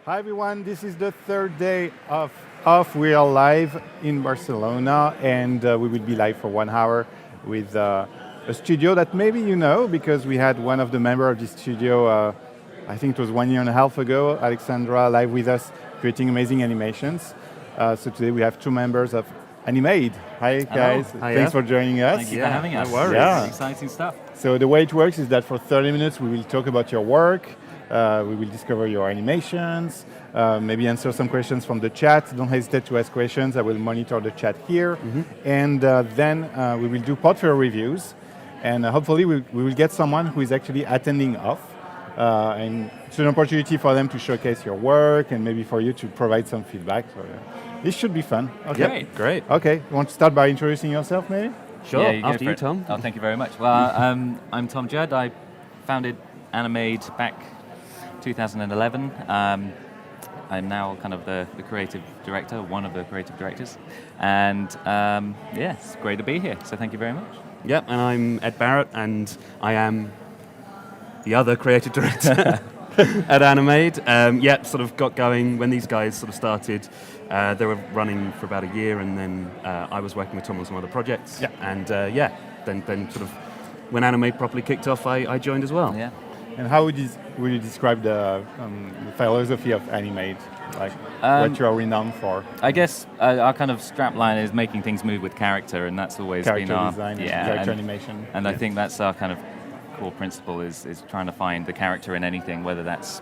Hi everyone, this is the third day of OFFF. We are live in Barcelona and we will be live for 1 hour with a studio that maybe you know because we had one of the members of this studio, I think it was 1.5 years ago, Alexandra, live with us creating amazing animations. So today we have 2 members of Animade. Hi guys, thanks for joining us. Thank you for having us. No worries. Yeah. Exciting stuff. So the way it works is that for 30 minutes we will talk about your work, we will discover your animations, maybe answer some questions from the chat. Don't hesitate to ask questions. I will monitor the chat here. And then we will do portfolio reviews. And hopefully we will get someone who is actually attending OFFF. And it's an opportunity for them to showcase your work and maybe for you to provide some feedback. So this should be fun. Okay. Great. Okay, you want to start by introducing yourself maybe? Sure, Yeah, after you, Tom. Oh, thank you very much. Well, I'm Tom Judd. I founded Animade back 2011. I'm now kind of the creative director, one of the creative directors. And yeah, it's great to be here. So thank you very much. Yep, and I'm Ed Barrett, and I am the other creative director at Animade. Yep, sort of got going when these guys sort of started. They were running for about a year, and then I was working with Tom on some other projects. Yeah. And then sort of when Animade properly kicked off, I joined as well. Yeah. And how would you describe the philosophy of Animade? Like what you are renowned for? I guess our kind of strapline is making things move with character, and that's always Character been our design, character animation. And I think that's our kind of core principle is trying to find the character in anything, whether that's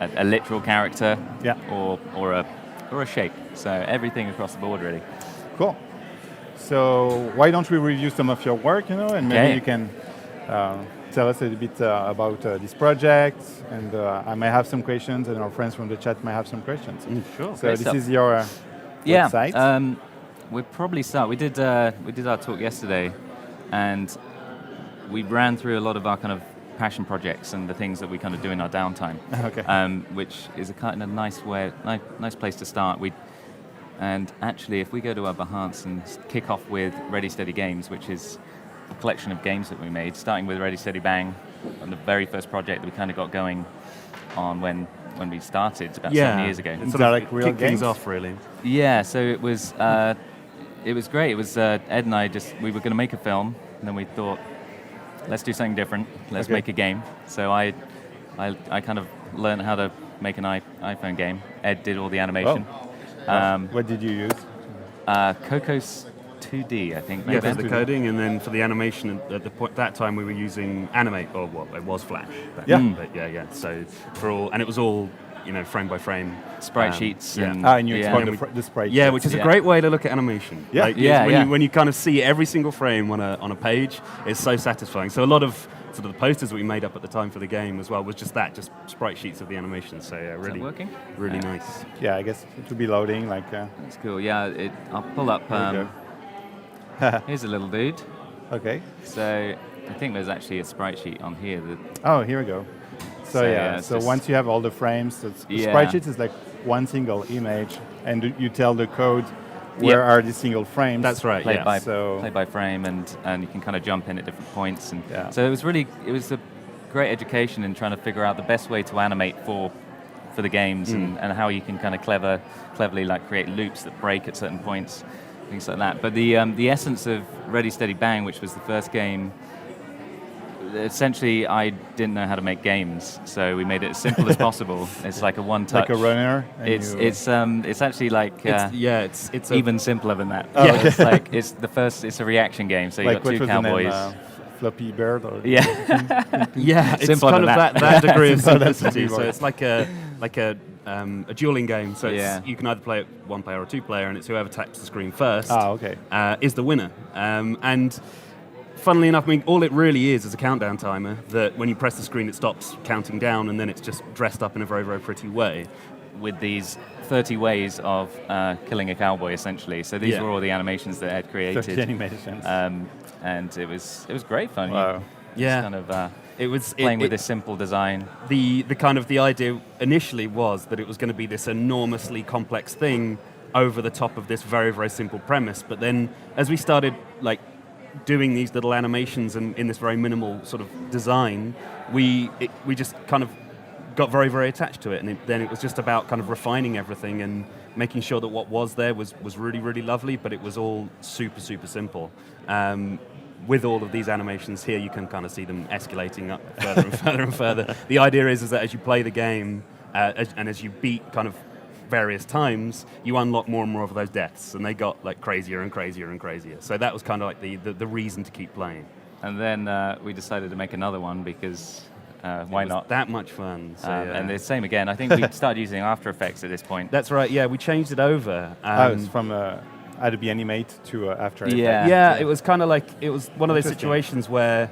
a literal character or a shape. So everything across the board, really. Cool. So why don't we review some of your work, and maybe you can tell us a little bit about this project, and I might have some questions, and our friends from the chat might have some questions. Sure. So this is your website. We'll probably start. We did our talk yesterday, and we ran through a lot of our kind of passion projects and the things that we kind of do in our downtime. Okay. Which is a kind of nice place to start. And actually, if we go to our Behance and kick off with Ready Steady Games, which is a collection of games that we made, starting with Ready Steady Bang, and the very first project that we kind of got going on when we started about 7 years ago. It's like real kick games things off, really. Yeah, so it was great. It was Ed and I we were going to make a film, and then we thought, let's do something different. Let's make a game. So I kind of learned how to make an iPhone game. Ed did all the animation. What did you use? Cocos 2D, I think. Yeah, for the coding, and then for the animation, at that time we were using Animate, or it was Flash. But yeah. So and it was all, frame by frame. Sprite sheets. And you export the sprite sheets. Yeah, which is a great way to look at animation. Yeah. When you kind of see every single frame on a page, it's so satisfying. So a lot of sort of the posters that we made up at the time for the game as well was just sprite sheets of the animation. So really, is that working? Really nice. Yeah, I guess it will be loading. That's cool. Yeah, I'll pull up. Here's a little dude. Okay. So I think there's actually a sprite sheet on here. Here we go. So once you have all the frames, sprite sheets is like one single image, and you tell the code where are the single frames. That's right. Play by frame, and you can kind of jump in at different points. And so it was a great education in trying to figure out the best way to animate for the games and how you can kind of cleverly create loops that break at certain points. Things like that. But the essence of Ready Steady Bang, which was the first game, essentially I didn't know how to make games, so we made it as simple as possible. It's like a one-touch. Like a runner. It's actually like it's even simpler than that. Okay. It's a reaction game. So you got two cowboys. Flappy Bird. Or yeah, it's simpler kind of that degree of simplicity. So it's like a dueling game, so you can either play it one player or two player, and it's whoever taps the screen first is the winner. And funnily enough, all it really is a countdown timer that when you press the screen it stops counting down, and then it's just dressed up in a very, very pretty way. With these 30 ways of killing a cowboy, essentially. So these were all the animations that Ed created. 30 animations. And it was great fun. Wow. It was playing with this simple design. The idea initially was that it was going to be this enormously complex thing over the top of this very, very simple premise. But then as we started doing these little animations and in this very minimal sort of design, we just kind of got very, very attached to it, and then it was just about kind of refining everything and making sure that what was there was really, really lovely, but it was all super, super simple. With all of these animations here, you can kind of see them escalating up further and further and further. The idea is that as you play the game, and as you beat kind of various times, you unlock more and more of those deaths, and they got like crazier and crazier and crazier. So that was kind of like the reason to keep playing. And then we decided to make another one because why not? That much fun. So, and the same again. I think we started using After Effects at this point. That's right. Yeah, we changed it over. It's from Adobe Animate to After Effects. Yeah. It was kind of like it was one of those situations where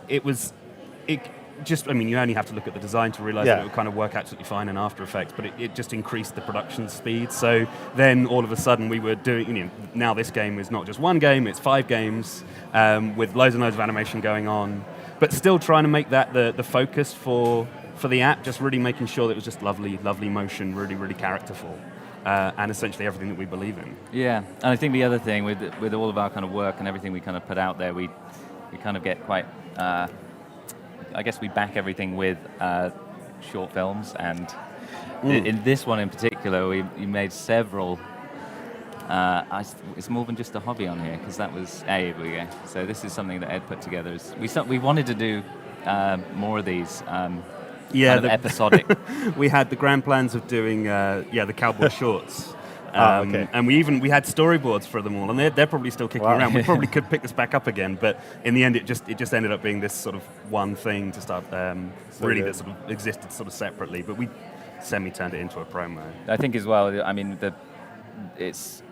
it just, I mean, you only have to look at the design to realize that it would kind of work absolutely fine in After Effects, but it just increased the production speed. So then all of a sudden we were doing, now this game is not just one game, it's 5 games with loads and loads of animation going on, but still trying to make that the focus for the app, just really making sure that it was just lovely, lovely motion, really, really characterful. And essentially everything that we believe in. Yeah, and I think the other thing with all of our kind of work and everything we kind of put out there, we kind of get quite... I guess we back everything with short films, and in this one in particular, we made several. It's more than just a hobby on here, because that was here we go. So this is something that Ed put together. We wanted to do more of these. Kind of episodic. We had the grand plans of doing the cowboy shorts. And we had storyboards for them all, and they're probably still kicking around. We probably could pick this back up again, but in the end, it just ended up being this sort of one thing to start that sort of existed sort of separately. But we semi-turned it into a promo. I think as well. I mean, it's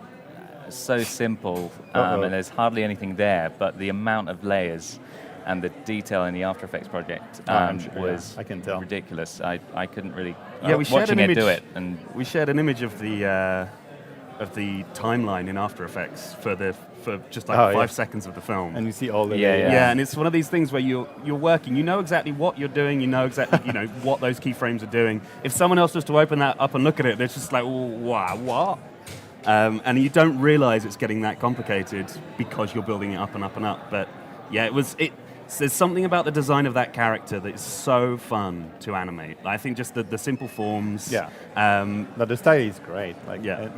so simple, and there's hardly anything there, but the amount of layers and the detail in the After Effects project was I can tell. ridiculous. I couldn't really we shared an image. Do it, and we shared an image of the timeline in After Effects for just like 5 seconds of the film. And you see all the and it's one of these things where you're working, you know exactly what you're doing, you know exactly what those keyframes are doing. If someone else was to open that up and look at it, it's just like, wow, what? And you don't realize it's getting that complicated because you're building it up and up and up. But yeah, there's something about the design of that character that is so fun to animate. I think just the simple forms. Yeah. But the style is great.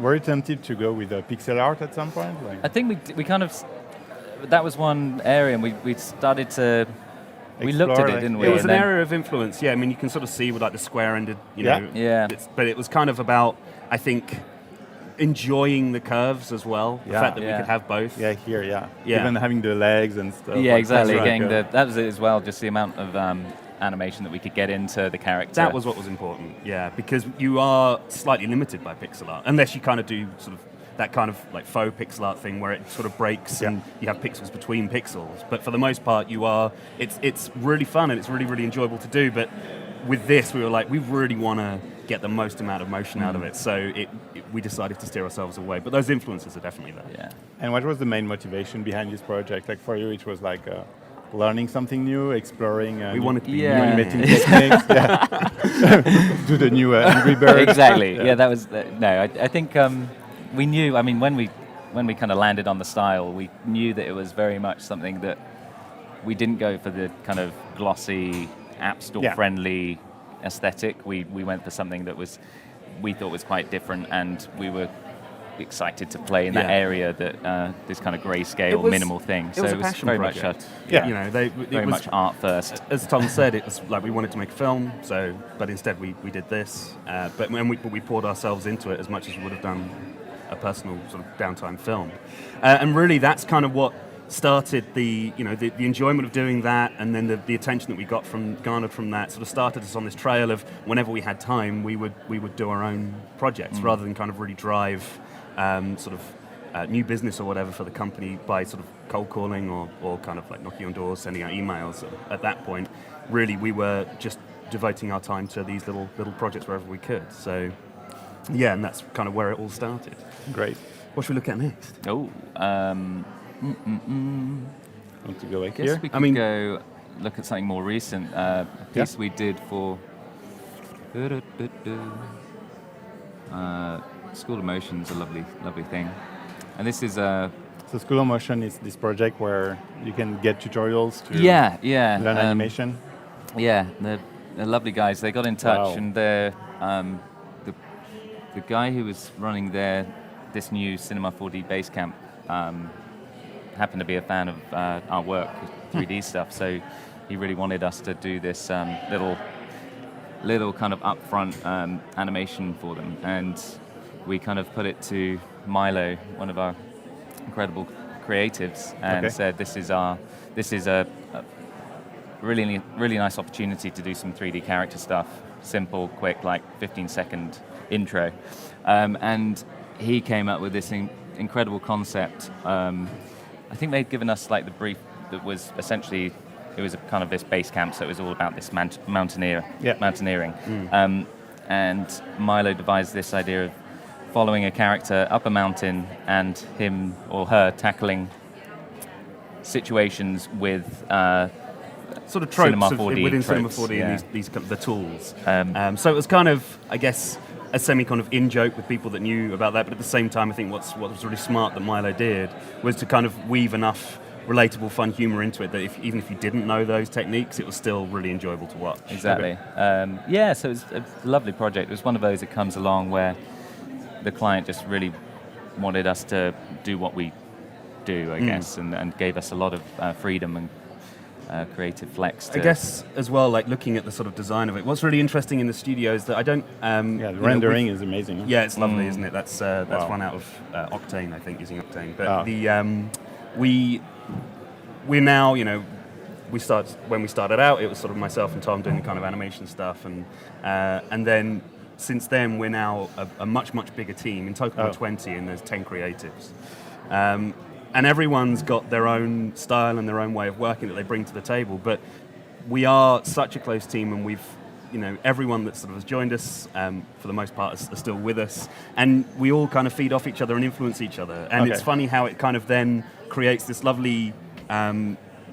Were you tempted to go with pixel art at some point? I think we kind of, that was one area, and we started to, we looked at it, didn't we? It was an area of influence. Yeah, I mean, you can sort of see with like the square-ended, but it was kind of about, I think, enjoying the curves as well. The fact that we could have both. Even having the legs and stuff. Yeah, exactly. That was it as well, just the amount of animation that we could get into the character. That was what was important, because you are slightly limited by pixel art, unless you kind of do sort of that kind of like faux pixel art thing where it sort of breaks and you have pixels between pixels. But for the most part, it's really fun and it's really, really enjoyable to do. But with this, we were like, we really want to get the most amount of motion out of it. So we decided to steer ourselves away. But those influences are definitely there. Yeah. And what was the main motivation behind this project? Like for you, it was like learning something new, exploring we wanted to be new animating techniques. Do the new Angry Birds. Exactly. That was... I think we knew, I mean, when we kind of landed on the style, we knew that it was very much something that we didn't go for the kind of glossy, App Store friendly aesthetic. We went for something that we thought was quite different, and we were excited to play in that area that this kind of grayscale minimal thing. So it was very much very much art first. As Tom said, it was like we wanted to make a film, but instead we did this. But we poured ourselves into it as much as we would have done a personal sort of downtime film. And really, that's kind of what started the enjoyment of doing that, and then the attention that we garnered from that sort of started us on this trail of whenever we had time, we would do our own projects rather than kind of really drive new business or whatever for the company by sort of cold calling or kind of like knocking on doors, sending out emails. At that point, really, we were just devoting our time to these little projects wherever we could. So, and that's kind of where it all started. Great. What should we look at next? Want to go back here? I guess we could go look at something more recent. A piece we did for School of Motion is a lovely thing. And this is So School of Motion is this project where you can get tutorials to learn animation. Yeah, They're lovely guys. They got in touch, Wow. and they're the guy who was running this new Cinema 4D base camp happened to be a fan of our work, 3D stuff. So he really wanted us to do this little kind of upfront animation for them, and we kind of put it to Milo, one of our incredible creatives, and said, "This is a really nice opportunity to do some 3D character stuff, simple, quick, like 15-second intro." And he came up with this incredible concept. I think they'd given us like the brief that was essentially, it was a kind of this base camp, so it was all about this mountaineering. And Milo devised this idea of following a character up a mountain and him or her tackling situations with sort of tropes Cinema 4D within Cinema tropes, 4D and these the tools. So it was kind of, I guess, a semi kind of in-joke with people that knew about that, but at the same time, I think what was really smart that Milo did was to kind of weave enough relatable, fun humor into it that even if you didn't know those techniques, it was still really enjoyable to watch. Exactly. So it's a lovely project. It was one of those that comes along where the client just really wanted us to do what we do, I guess, and gave us a lot of freedom and creative flex. I guess as well, like looking at the sort of design of it, what's really interesting in the studio is that I don't. The rendering is amazing. Yeah, it's lovely, isn't it? That's run out of Octane, I think, using Octane. But we're now, when we started out, it was sort of myself and Tom doing the kind of animation stuff, and then since then we're now a much bigger team. In total, we're 20, and there's 10 creatives. And everyone's got their own style and their own way of working that they bring to the table. But we are such a close team, and we've, everyone that sort of has joined us, for the most part, are still with us. And we all kind of feed off each other and influence each other. And it's funny how it kind of then creates this lovely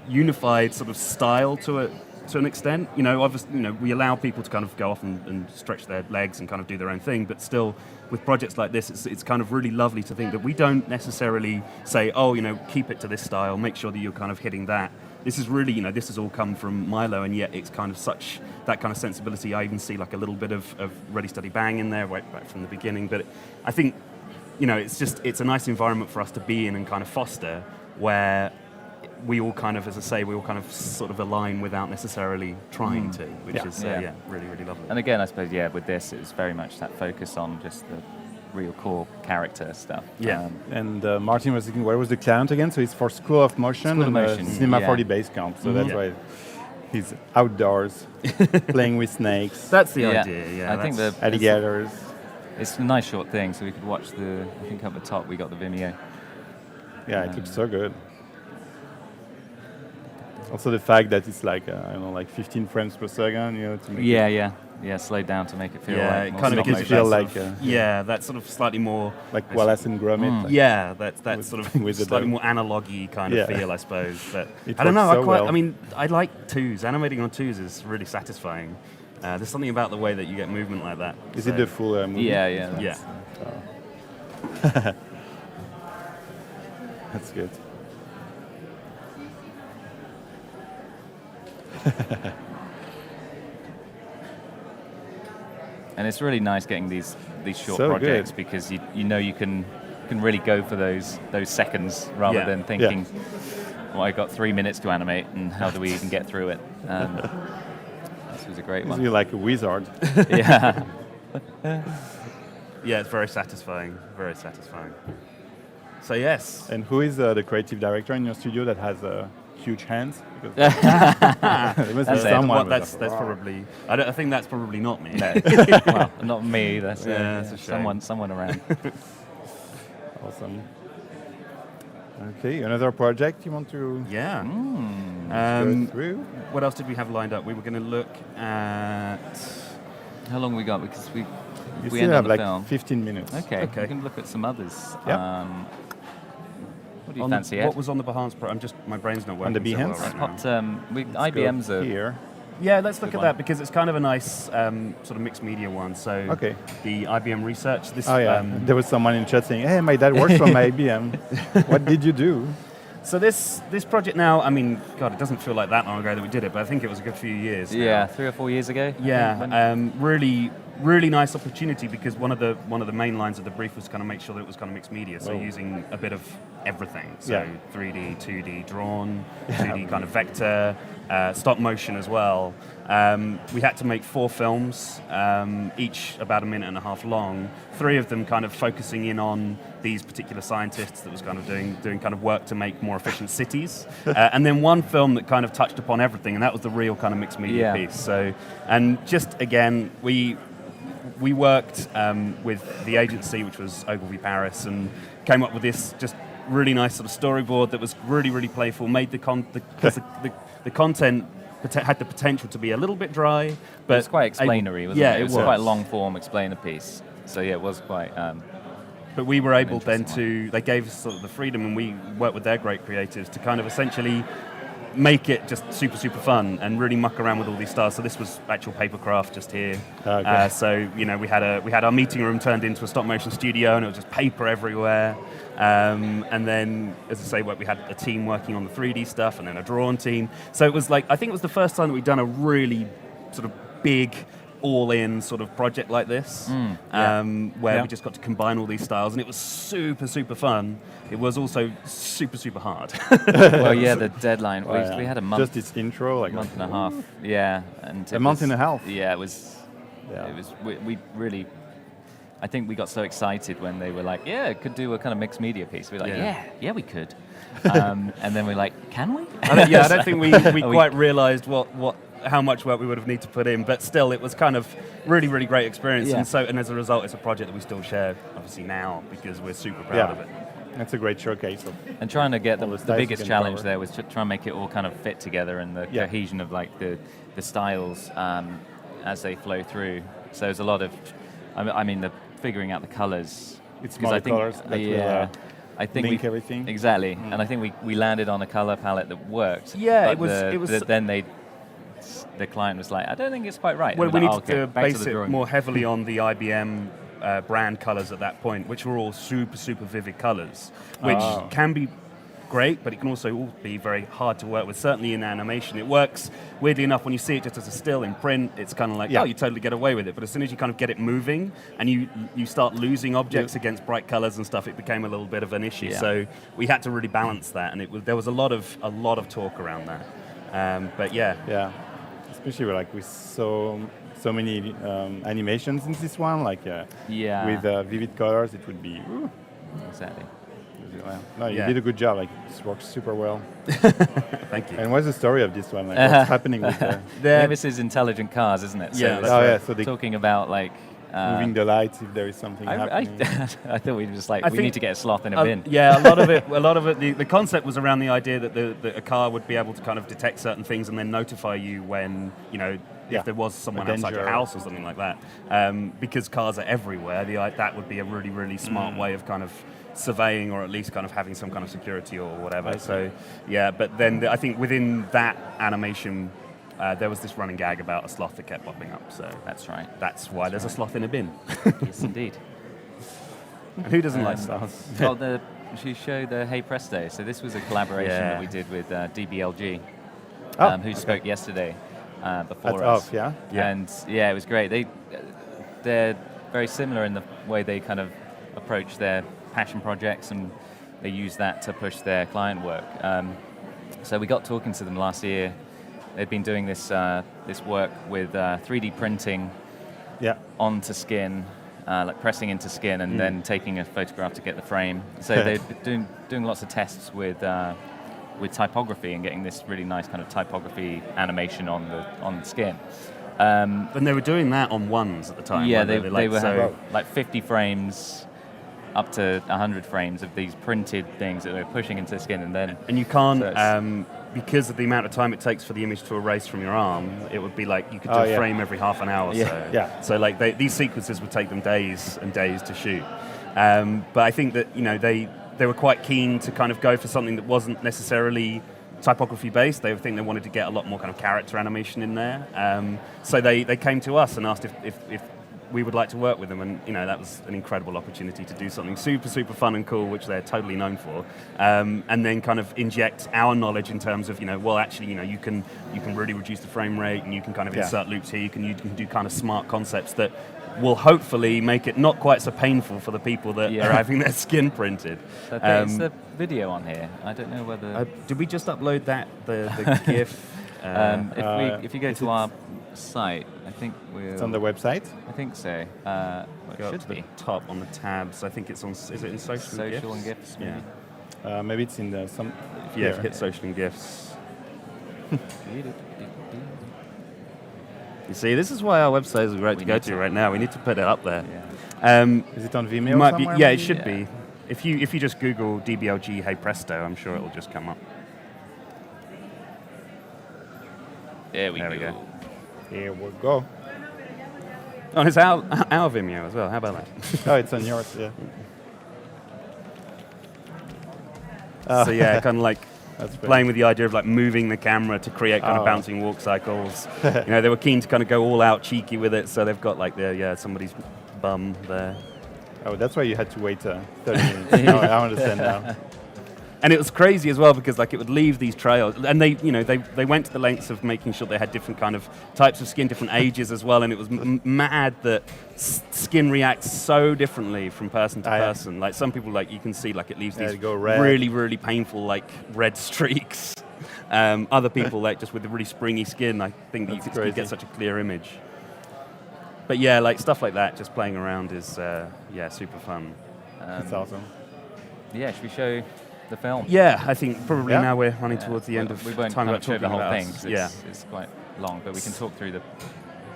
unified sort of style to an extent. Obviously, we allow people to kind of go off and stretch their legs and kind of do their own thing, but still, with projects like this, it's kind of really lovely to think that we don't necessarily say, keep it to this style, make sure that you're kind of hitting that. This is really, this has all come from Milo, and yet it's kind of such that kind of sensibility. I even see like a little bit of Ready, Steady, Bang in there right back from the beginning. But I think, it's a nice environment for us to be in and kind of foster, where we all kind of, as I say, we all kind of sort of align without necessarily trying to, which is really, really lovely. And again, I suppose, with this, it's very much that focus on just the real core character stuff. Yeah. And Martin was thinking, where was the client again? So it's for School of Motion and Cinema 4D base camp. So that's why he's outdoors playing with snakes. That's the idea. I think the alligators. It's a nice short thing, so we could watch I think up the top we got the Vimeo. Yeah, it looks so good. Also the fact that it's like, 15 frames per second, to make slowed down to make it feel like more kind of gives you feel like that sort of slightly more like Wallace and Gromit. That sort of with slightly more analog-y kind of feel, I suppose. But it I don't know. so I mean, I like twos. Animating on twos is really satisfying. There's something about the way that you get movement like that. Is it the full movie? Yeah. That's good. And it's really nice getting these short So projects good. because you can really go for those seconds rather than thinking, well, I got 3 minutes to animate and how do we even get through it? This was a great one. You're like a wizard. Yeah. Yeah, it's very satisfying. Very satisfying. So yes. And who is the creative director in your studio that has huge hands? Because there must be someone. That's probably. I think that's probably not me. No. Well, not me. That's that's a shame. someone around. Awesome. Okay, another project you want to go through? What else did we have lined up? We were going to look at. How long we got? Because we still end have on the like film. 15 minutes. Okay. We can look at some others. Yeah. What do you fancy, Ed? What was on the Behance? My brain's not working. On the so well Behance? right now. Popped, IBM's are here. Yeah, let's look Good at one. that because it's kind of a nice sort of mixed media one. So the IBM research. This, There was someone in chat saying, "Hey, my dad works from IBM. What did you do?" So this project now, I mean, God, it doesn't feel like that long ago that we did it, but I think it was a good few years. Yeah, 3 or 4 years ago. Yeah, really nice opportunity, because one of the main lines of the brief was kind of make sure that it was kind of mixed media, so using a bit of everything. So 3D, 2D drawn, 2D kind of vector, stop motion as well. We had to make 4 films, each about 1.5 minutes long. 3 of them kind of focusing in on these particular scientists that was kind of doing kind of work to make more efficient cities, and then 1 film that kind of touched upon everything, and that was the real kind of mixed media piece. So, and just again, we worked with the agency, which was Ogilvy Paris, and came up with this just really nice sort of storyboard that was really playful. Made the content had the potential to be a little bit dry, but it was quite explanatory, wasn't it? It was quite a long form explainer piece. So yeah, it was quite. But we were able then to, they gave us sort of the freedom, and we worked with their great creatives to kind of essentially make it just super fun and really muck around with all these stars. So this was actual papercraft just here. Okay. So we had our meeting room turned into a stop motion studio, and it was just paper everywhere. And then, as I say, we had a team working on the 3D stuff, and then a drawn team. So it was like, I think it was the first time that we'd done a really sort of big, all-in sort of project like this, where we just got to combine all these styles, and it was super fun. It was also super hard. Well, yeah, the deadline. We had a month. Just this intro, like a month and a half. Yeah, and a month and a half. Yeah, it was. Yeah. It was. We really. I think we got so excited when they were like, "Yeah, it could do a kind of mixed media piece." We were like, "Yeah, we could." And then we're like, "Can we?" I don't think we quite realised how much work we would have needed to put in, but still, it was kind of really great experience. Yeah. And as a result, it's a project that we still share, obviously now, because we're super proud of it. That's a great showcase. And trying to get the biggest challenge there was to try and make it all kind of fit together, and the cohesion of like the styles as they flow through. So there's a lot of, I mean, the figuring out the colors. It's more colors that will I think link everything. Exactly, and I think we landed on a color palette that worked. Yeah, but it was. Then the client was like, I don't think it's quite right. Well, we needed to base it more heavily on the IBM brand colors at that point, which were all super vivid colors, which can be great, but it can also be very hard to work with. Certainly in animation, it works weirdly enough when you see it just as a still in print. It's kind of like, you totally get away with it. But as soon as you kind of get it moving and you start losing objects against bright colors and stuff, it became a little bit of an issue. Yeah. So we had to really balance that, and there was a lot of talk around that. But yeah. Especially with so many animations in this one, with vivid colors, it would be. Exactly. No, you did a good job. This works super well. Thank you. And what's the story of this one? What's happening with this is intelligent cars, isn't it? So So talking about moving the lights if there is something happening. I thought we were just we need to get a sloth in a bin. Yeah, a lot of it. The concept was around the idea that a car would be able to kind of detect certain things and then notify you when if there was someone outside your house or something like that. Because cars are everywhere, that would be a really smart way of kind of surveying, or at least kind of having some kind of security or whatever. So but then I think within that animation, there was this running gag about a sloth that kept popping up. So that's right. That's why there's a sloth in a bin. Yes, indeed. And who doesn't like sloths? Well, she showed Hey Presto. So this was a collaboration that we did with DBLG, who spoke yesterday before us. And it was great. They're very similar in the way they kind of approach their passion projects, and they use that to push their client work. So we got talking to them last year. They've been doing this work with 3D printing onto skin, like pressing into skin, and then taking a photograph to get the frame. So they're doing lots of tests with typography and getting this really nice kind of typography animation on the skin. And they were doing that on ones at the time. Yeah, they were having like 50 frames up to 100 frames of these printed things that they're pushing into the skin, and you can't because of the amount of time it takes for the image to erase from your arm. It would be like you could do a frame every half an hour. So these sequences would take them days and days to shoot. But I think that they were quite keen to kind of go for something that wasn't necessarily typography based. They think they wanted to get a lot more kind of character animation in there. So they came to us and asked if we would like to work with them, and that was an incredible opportunity to do something super, super fun and cool, which they're totally known for, and then kind of inject our knowledge in terms of, well, actually, you can really reduce the frame rate, and you can kind of insert loops here, you can do kind of smart concepts that will hopefully make it not quite so painful for the people that are having their skin printed. So there's the video on here. I don't know whether... did we just upload that, the GIF? If you go to our site, I think it's on the website? I think so. It should to be. the top on the tabs. I think it's on... Is it in social and GIFs? Yeah. Maybe it's in the... If you hit social and GIFs. You see, this is why our website is great to go to right now. We need to put it up there. Yeah. Is it on Vimeo somewhere? Yeah, it should be. If you just Google DBLG Hey Presto, I'm sure it will just come up. There we go. Here we go. Oh, it's our Vimeo as well. How about that? Oh, it's on yours, yeah. So yeah, kind of like playing with the idea of like moving the camera to create kind of bouncing walk cycles. They were keen to kind of go all out cheeky with it, so they've got like somebody's bum there. Oh, that's why you had to wait 30 minutes. I understand now. And it was crazy as well because like it would leave these trails, and they went to the lengths of making sure they had different kind of types of skin, different ages as well, and it was mad that skin reacts so differently from person to person. Like some people, like you can see, like it leaves these really, really painful like red streaks. Other people, like just with the really springy skin, I think that you get such a clear image. But yeah, like stuff like that, just playing around is super fun. That's awesome. Yeah, should we show the film? Yeah, I think probably now we're running towards the end of we won't time about show talking the whole about thing. us. It's quite long, but we can talk through the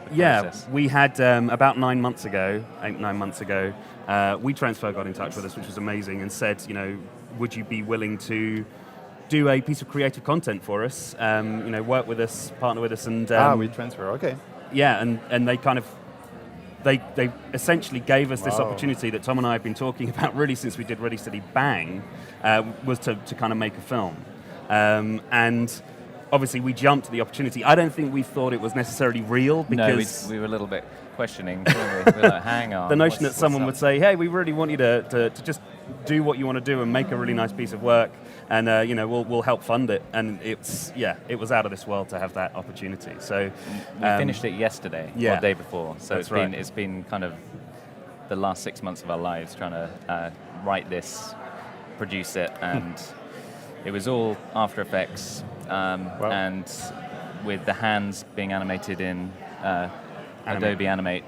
process. We had about 9 months ago, WeTransfer got in touch with us, which was amazing, and said, would you be willing to do a piece of creative content for us? Work with us, partner with us, and WeTransfer, okay. Yeah, and they kind of. They essentially gave us this opportunity that Tom and I have been talking about really since we did Ready, Steady, Bang, was to kind of make a film. And obviously we jumped at the opportunity. I don't think we thought it was necessarily real because... No, we were a little bit questioning. We were like, hang on. The notion that someone would say, hey, we really want you to just do what you want to do and make a really nice piece of work, and we'll help fund it. And it was out of this world to have that opportunity. So we finished it yesterday, or the day before. So it's been kind of the last 6 months of our lives trying to write this, produce it, and it was all After Effects, and with the hands being animated in Adobe Animate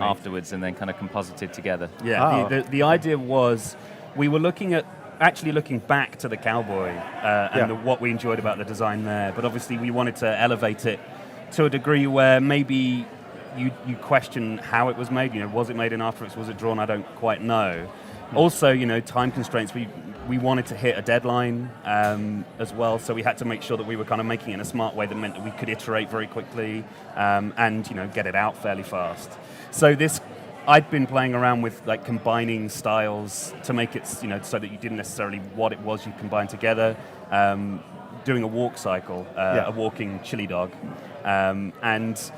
afterwards, and then kind of composited together. Yeah, the idea was we were looking back to the cowboy and what we enjoyed about the design there, but obviously we wanted to elevate it to a degree where maybe you question how it was made. Was it made in After Effects? Was it drawn? I don't quite know. Also, time constraints. We wanted to hit a deadline as well, so we had to make sure that we were kind of making it in a smart way that meant that we could iterate very quickly and get it out fairly fast. So I'd been playing around with like combining styles to make it so that you didn't necessarily what it was you combined together. Doing a walk cycle, a walking chili dog, and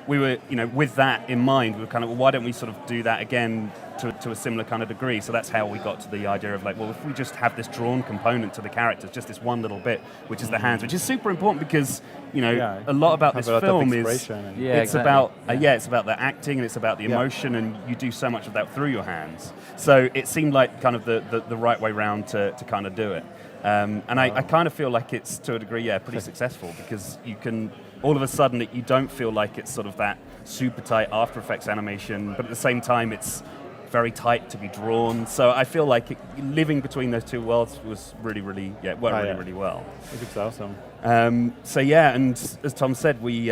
we were, with that in mind, we were kind of, well, why don't we sort of do that again to a similar kind of degree? So that's how we got to the idea of like, well, if we just have this drawn component to the characters, just this one little bit, which is the hands, which is super important because, a lot about this film is, it's about the acting and it's about the emotion, and you do so much of that through your hands. So it seemed like kind of the right way round to kind of do it. I kind of feel like it's, to a degree, pretty successful, because you can, all of a sudden, you don't feel like it's sort of that super tight After Effects animation, but at the same time, it's very tight to be drawn. So I feel like living between those two worlds was really, really, worked really well. It's awesome. And as Tom said, we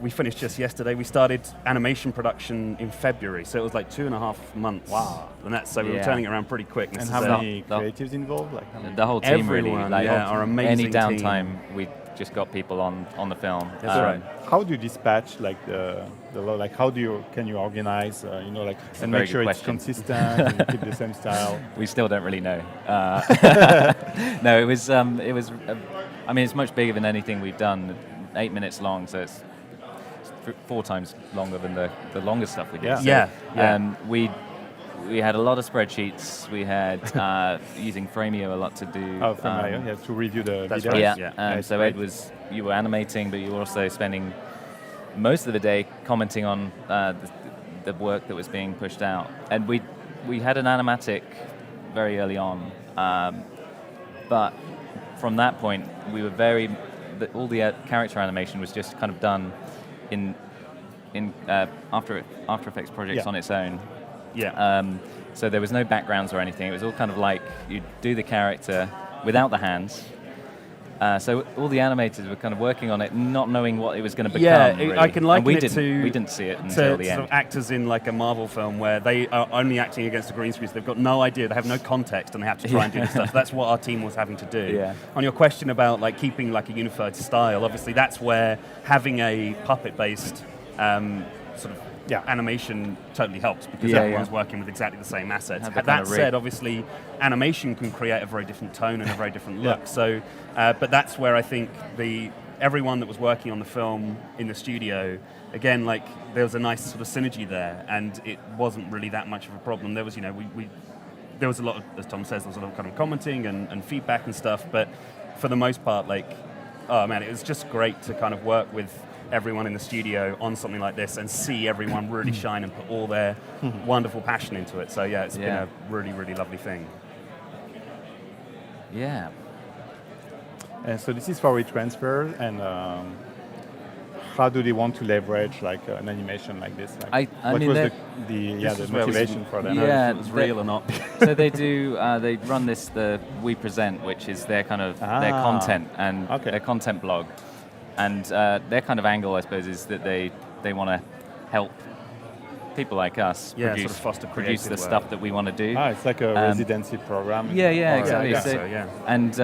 finished just yesterday. We started animation production in February, so it was like 2.5 months. Wow! And we were turning it around pretty quick. And how many creatives involved? The whole team, everyone, really. Our amazing any downtime, we just got people on the film. That's right. How do you dispatch like how can you organize and make sure it's consistent and keep the same style? We still don't really know. No, it was. I mean, it's much bigger than anything we've done. 8 minutes long, so it's 4 times longer than the longest stuff we did. Yeah. So, we had a lot of spreadsheets. We had using Framio a lot to do. Oh, Framio, to review the videos. Right. Yeah. So Ed you were animating, but you were also spending most of the day commenting on the work that was being pushed out. And we had an animatic very early on, but from that point we were all the character animation was just kind of done in After Effects projects on its own. Yeah. So there was no backgrounds or anything. It was all kind of like you do the character without the hands. So all the animators were kind of working on it, not knowing what it was going to become. Yeah, really. I can liken we it we didn't see it until the end. Sort of actors in like a Marvel film where they are only acting against a green screen, so they've got no idea, they have no context, and they have to try and do this stuff. So that's what our team was having to do. Yeah. On your question about like keeping like a unified style, obviously that's where having a puppet-based sort of animation totally helps, because everyone's working with exactly the same assets. That said, obviously, animation can create a very different tone and a very different look. So, but that's where I think everyone that was working on the film in the studio, again, like there was a nice sort of synergy there, and it wasn't really that much of a problem. There was, there was a lot of, as Tom says, there was a lot of kind of commenting and feedback and stuff, but for the most part, like, oh man, it was just great to kind of work with everyone in the studio on something like this and see everyone really shine and put all their wonderful passion into it. So yeah, it's been a really, really lovely thing. Yeah. And so this is for retransfer, and how do they want to leverage like an animation like this? Like, I what mean, was the motivation for them? Yeah, if it was real or not. So they do. They run the We Present, which is their kind of their content and their content blog, and their kind of angle, I suppose, is that they want to help people like us produce the stuff that we want to do. It's like a residency program. Yeah, exactly. Yeah. And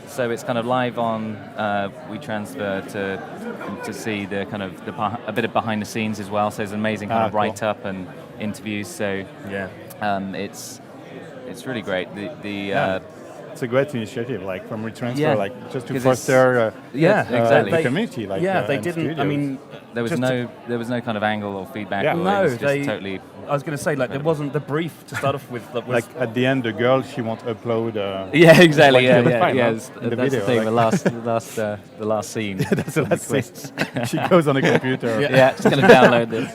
so it's kind of live on We Transfer to see the kind of a bit of behind the scenes as well. So there's an amazing kind of write up and interviews. So it's really great. It's a great initiative, like from retransfer, like just to foster exactly the community. Like, they didn't. Studios. I mean, there was no kind of angle or feedback. Yeah, no, it was just totally. I was going to say, like, there wasn't the brief to start off with. Like at the end, the girl, she won't upload. Yeah, exactly. Like That's the the video, thing. like The last scene. That's the last scene. She goes on a computer. Just going to download this.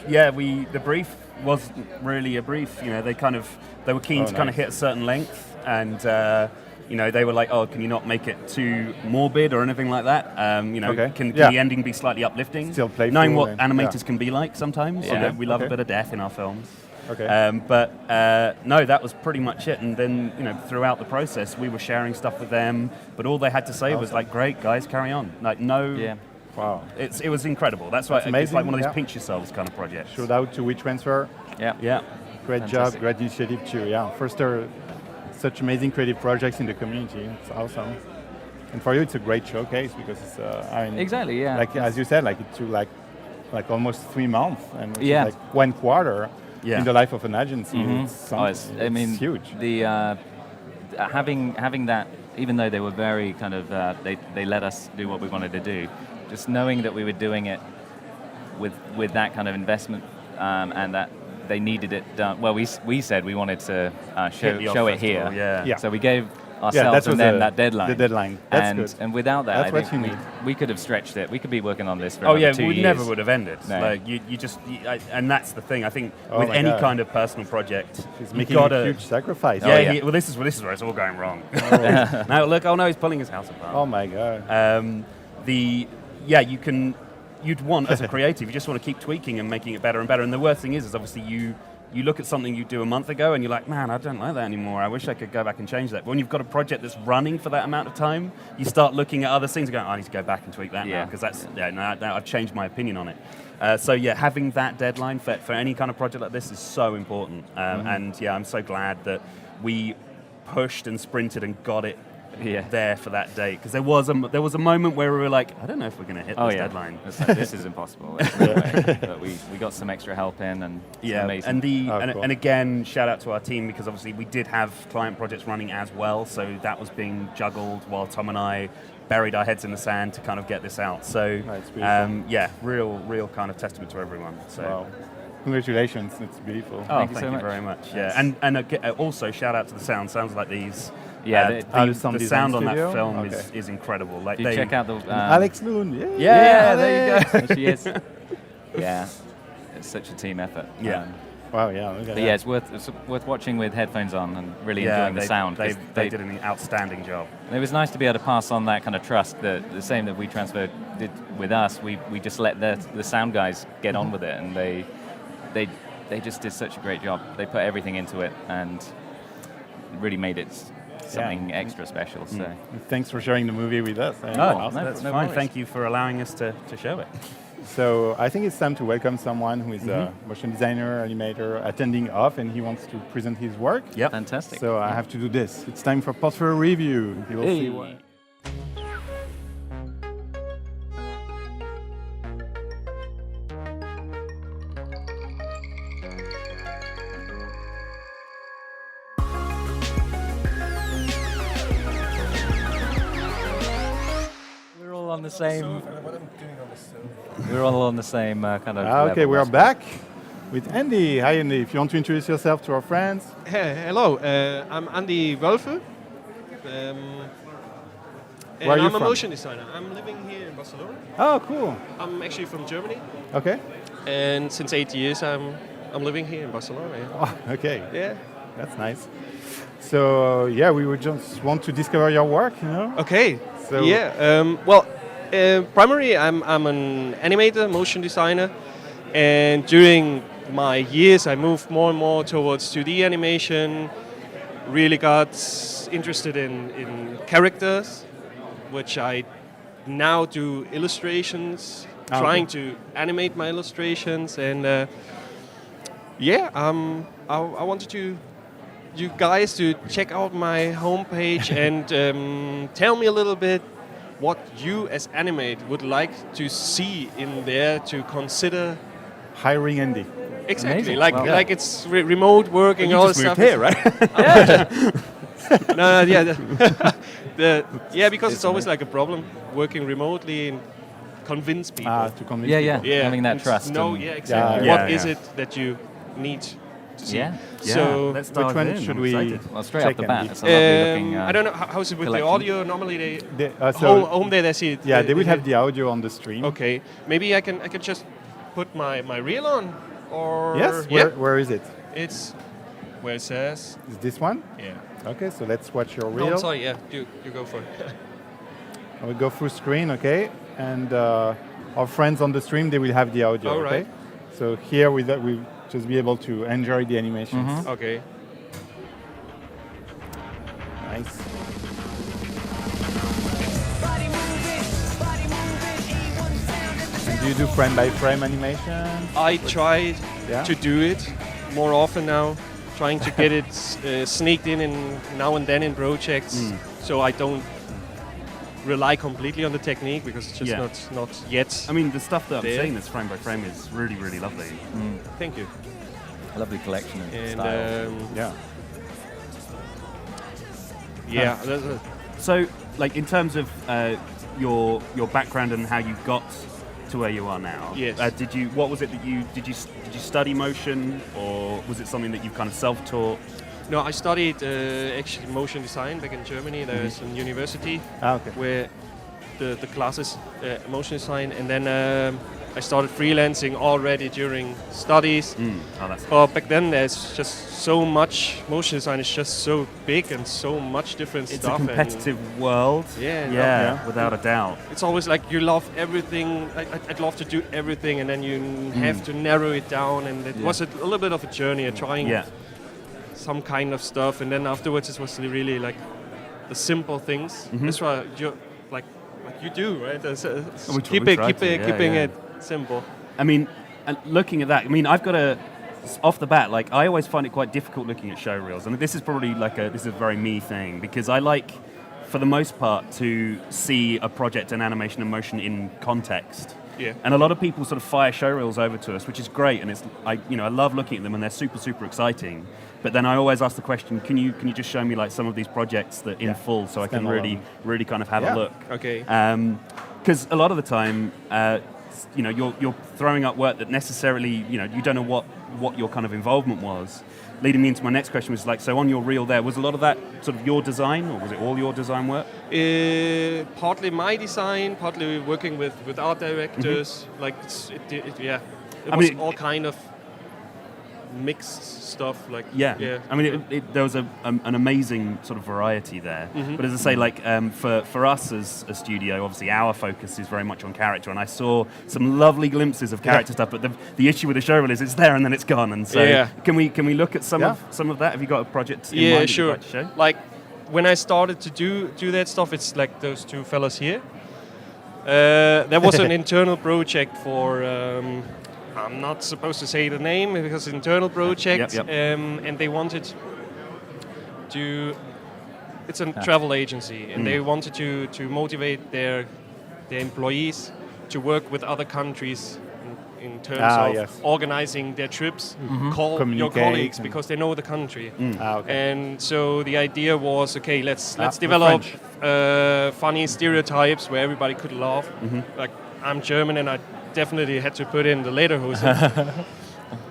The brief was really a brief. You know, they were keen to kind of hit a certain length. And they were like, "Oh, can you not make it too morbid or anything like that? Can the ending be slightly uplifting? Still playful, knowing what animators can be like sometimes. We love a bit of death in our films. No, that was pretty much it. And then throughout the process, we were sharing stuff with them, but all they had to say was like, "Great, guys, carry on." Like Wow. It was incredible. That's why it's like one of these pinch yourselves kind of projects. Shout out to WeTransfer. Yeah. Great job, great initiative too. Yeah. First, such amazing creative projects in the community. It's awesome. And for you, it's a great showcase because it's. Exactly. Yeah. Like as you said, like it took like almost 3 months, and which is like 1 quarter in the life of an agency. Mm-hmm. It's huge. The having that, even though they were very kind of they let us do what we wanted to do, just knowing that we were doing it with that kind of investment and that they needed it done. Well, we said we wanted to show it here. Yeah. So we gave ourselves and them that deadline. The deadline. That's good. And without that, that's I think we could have stretched it. We could be working on this for 2 years. We never would have ended. No. Like and that's the thing. I think with any kind of personal project, he's making a huge sacrifice. This is where it's all going wrong. Now look, he's pulling his house apart. Oh my god. You'd want, as a creative, you just want to keep tweaking and making it better and better. And the worst thing is obviously you look at something you do a month ago and you're like, man, I don't like that anymore. I wish I could go back and change that. But when you've got a project that's running for that amount of time, you start looking at other things and going, I need to go back and tweak that now because I've changed my opinion on it. Having that deadline for any kind of project like this is so important. And I'm so glad that we pushed and sprinted and got it there for that date, because there was a moment where we were like, I don't know if we're going to hit this deadline. It's like, this is impossible. But we got some extra help in, and it's amazing. And again, shout out to our team, because obviously we did have client projects running as well, so that was being juggled while Tom and I buried our heads in the sand to kind of get this out. So real kind of testament to everyone. So. Wow. Congratulations, it's beautiful. Thank you very much. Yeah, and also shout out to the sound. Sounds like these. Yeah, the sound on that film is incredible. Like, you check out the Alex Loon. Yeah, there you go. There she is. Yeah, it's such a team effort. Yeah. Wow, yeah. Look at that. Yeah, it's worth watching with headphones on and really enjoying the sound. They did an outstanding job. It was nice to be able to pass on that kind of trust, the same that we transferred did with us. We just let the sound guys get on with it, and they just did such a great job. They put everything into it and really made it something extra special. So thanks for sharing the movie with us. That's fine. Thank you for allowing us to show it. So I think it's time to welcome someone who is a motion designer, animator, attending OFF, and he wants to present his work. Yep. Fantastic. So I have to do this. It's time for portfolio review. You will see why. On the same. We're all on the same kind of. Okay, level. we are back with Andy. Hi, Andy. If you want to introduce yourself to our friends. Hey, hello. I'm Andy Wölfe. And Where are you I'm from? a motion designer. I'm living here in Barcelona. Oh, cool. I'm actually from Germany, Okay. and since 8 years I'm living here in Barcelona. Yeah. Oh, okay. Yeah. That's nice. So we would just want to discover your work, you know. Okay. So Primarily I'm an animator, motion designer, and during my years I moved more and more towards 2D animation. Really got interested in characters, which I now do illustrations, trying to animate my illustrations, and I wanted you guys to check out my homepage and tell me a little bit what you as Animade would like to see in there to consider hiring Andy. Exactly, Amazing. like it's remote working, You all just the stuff. moved here, right? Because it's always like a problem working remotely and convince people. To convince people. Having that trust. No, exactly. What is it that you need to see? So let's dive which one in. should I'm we? excited. Well, straight check off the bat, Andy? it's a lovely looking. I don't know how's it with collection. the audio. Normally they So home there they see it. yeah, they will have the audio on the stream. Okay, maybe I can just put my reel on, or Yes. Where is it? It's where it says. Is this one? Yeah. Okay, so let's watch your No, reel. I'm sorry. Yeah, you go for it. I will go through screen, okay, and our friends on the stream, they will have the audio. All okay. right. So here we just be able to enjoy the animations. Okay. Nice. And do you do frame by frame animation? I try Yeah? to do it more often now, trying to get it sneaked in now and then in projects, so I don't rely completely on the technique, because it's just not yet. I mean, the stuff that I'm there. seeing that's frame by frame is really, really lovely. Thank you. A lovely collection of And styles. So, like, in terms of your background and how you got to where you are now, Yes. What was it that did you study motion, or was it something that you kind of self-taught? No, I studied actually motion design back in Germany. There's a university where the classes motion design, and then I started freelancing already during studies. But back then there's just so much, motion design is just so big and so much different It's stuff. a competitive world. Without a doubt. It's always like you love everything. I'd love to do everything, and then you have to narrow it down. And it was a little bit of a journey of trying some kind of stuff, and then afterwards it was really like the simple things. That's why you like you do, right? Keeping it simple. I mean, looking at that, I mean, I've got off the bat, like, I always find it quite difficult looking at show reels, and this is probably this is a very me thing, because I like for the most part, to see a project and animation and motion in context. Yeah. And a lot of people sort of fire showreels over to us, which is great, and I love looking at them, and they're super, super exciting. But then I always ask the question, can you just show me like some of these projects that in full, so I can really kind of have a look? Okay. Because a lot of the time, you're throwing up work that necessarily, you don't know what your kind of involvement was. Leading me into my next question was like, so on your reel there, was a lot of that sort of your design, or was it all your design work? Partly my design, partly working with art directors. Like, it was all kind of mixed stuff. Like, I mean, there was an amazing sort of variety there. But as I say, like for us as a studio, obviously our focus is very much on character, and I saw some lovely glimpses of character stuff. But the issue with the showreel is it's there and then it's gone. And so can we look at some of that? Have you got a project in mind that you'd like to show? Like when I started to do that stuff, it's like those two fellas here. There was an internal project for. I'm not supposed to say the name because it's an internal project, and they wanted to. It's a travel agency, and they wanted to motivate their employees to work with other countries in terms of organizing their trips. Call your colleagues because they know the country, and so the idea was, okay, let's develop funny stereotypes where everybody could laugh. Like, I'm German and I definitely had to put in the lederhosen.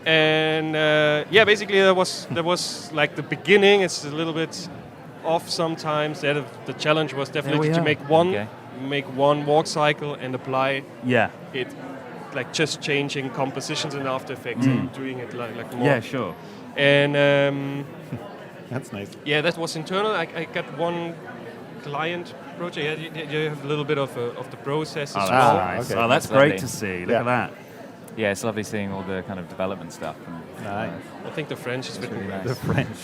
And basically that was like the beginning. It's a little bit off sometimes. The challenge was definitely to make one walk cycle and apply it, like just changing compositions in After Effects and doing it like more. Yeah, sure. And that's nice. Yeah, that was internal. I got one client project. You have a little bit of the process as well. Nice. Okay. Oh, that's great to see. Look at that. Yeah, it's lovely seeing all the kind of development stuff. Nice. I think the French is really nice. The French.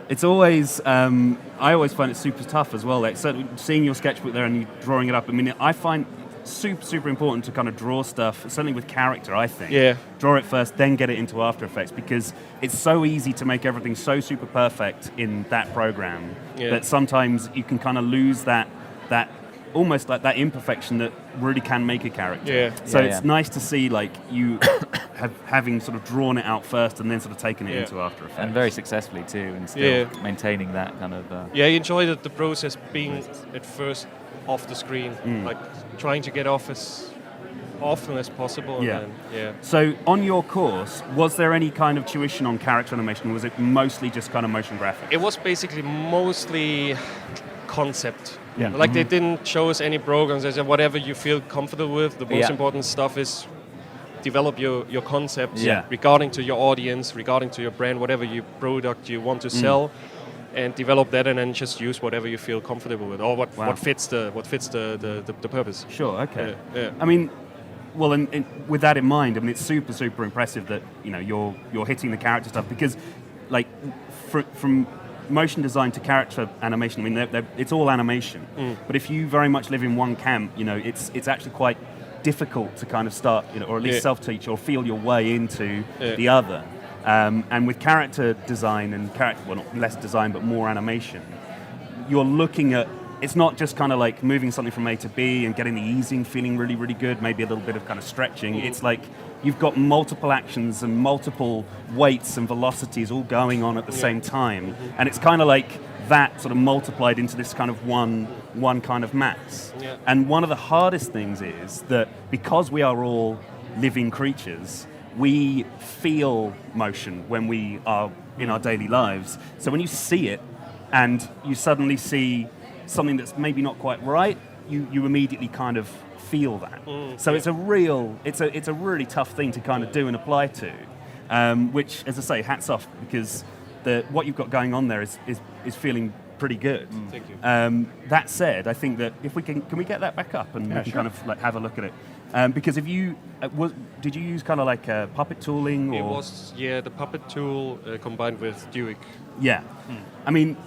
It's always, I always find it super tough as well. Like, certainly seeing your sketchbook there and you drawing it up. I mean, I find super, super important to kind of draw stuff, certainly with character, I think. Yeah. Draw it first, then get it into After Effects, because it's so easy to make everything so super perfect in that program that sometimes you can kind of lose that almost like that imperfection that really can make a character. Yeah. So it's nice to see like you having sort of drawn it out first and then sort of taken it into After Effects. And very successfully too, and still maintaining that kind of... I enjoyed the process being at first off the screen, like trying to get off as often as possible. And then, So on your course, was there any kind of tuition on character animation, or was it mostly just kind of motion graphics? It was basically mostly concept. Like they didn't show us any programs. They said whatever you feel comfortable with. The most important stuff is develop your concepts regarding to your audience, regarding to your brand, whatever your product you want to sell, and develop that, and then just use whatever you feel comfortable with, or what fits the purpose. Sure. Okay. I mean, well, and with that in mind, I mean, it's super, super impressive that you're hitting the character stuff, because, like, from motion design to character animation, I mean, it's all animation. But if you very much live in one camp, it's actually quite difficult to kind of start, or at least self-teach or feel your way into the other. And with character design and not less design, but more animation, you're looking at, it's not just kind of like moving something from A to B and getting the easing feeling really, really good, maybe a little bit of kind of stretching. It's like you've got multiple actions and multiple weights and velocities all going on at the same time. And it's kind of like that sort of multiplied into this kind of one kind of mass. And one of the hardest things is that because we are all living creatures, we feel motion when we are in our daily lives. So when you see it and you suddenly see something that's maybe not quite right, you immediately kind of feel that. So it's a really tough thing to kind of do and apply to, which, as I say, hats off, because what you've got going on there is feeling pretty good. Thank you. That said, I think that if we can we get that back up and we can kind of like have a look at it? Because if you did you use kind of like puppet tooling? Or? It was the puppet tool combined with Duik. Yeah, I mean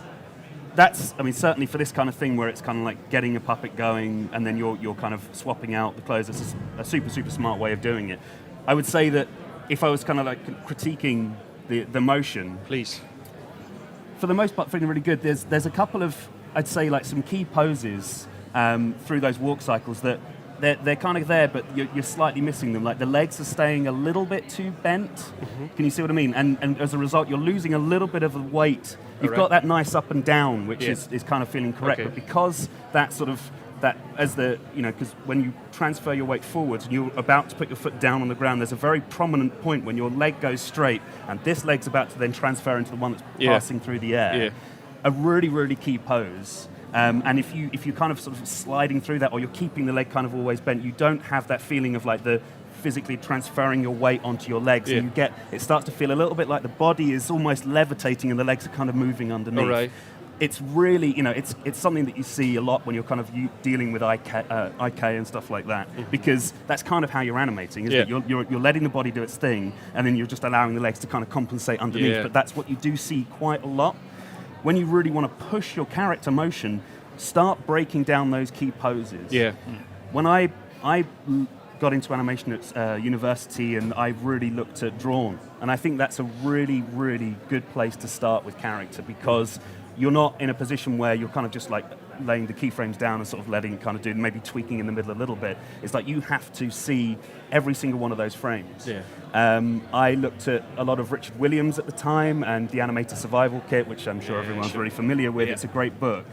certainly for this kind of thing where it's kind of like getting a puppet going and then you're kind of swapping out the clothes. It's a super, super smart way of doing it. I would say that if I was kind of like critiquing the motion, please. for the most part, feeling really good. There's a couple of, I'd say, like some key poses through those walk cycles that they're kind of there, but you're slightly missing them. Like the legs are staying a little bit too bent. Mm-hmm. Can you see what I mean? And as a result, you're losing a little bit of the weight. You've got that nice up and down, which is kind of feeling correct. Okay. But because that sort of, because when you transfer your weight forwards and you're about to put your foot down on the ground, there's a very prominent point when your leg goes straight and this leg's about to then transfer into the one that's passing through the air. Yeah. A really, really key pose. And if you're kind of sort of sliding through that, or you're keeping the leg kind of always bent, you don't have that feeling of like the physically transferring your weight onto your legs. Yeah. And it starts to feel a little bit like the body is almost levitating and the legs are kind of moving underneath. All right. It's really, it's something that you see a lot when you're kind of dealing with IK and stuff like that, because that's kind of how you're animating, isn't it? You're letting the body do its thing, and then you're just allowing the legs to kind of compensate underneath. But that's what you do see quite a lot. When you really want to push your character motion, start breaking down those key poses. Yeah. When I got into animation at university, and I really looked at drawn, and I think that's a really, really good place to start with character, because you're not in a position where you're kind of just like laying the keyframes down and sort of letting kind of do, maybe tweaking in the middle a little bit. It's like you have to see every single one of those frames. Yeah. I looked at a lot of Richard Williams at the time and the Animator Survival Kit, which I'm sure everyone's really familiar with. Yeah. It's a great book.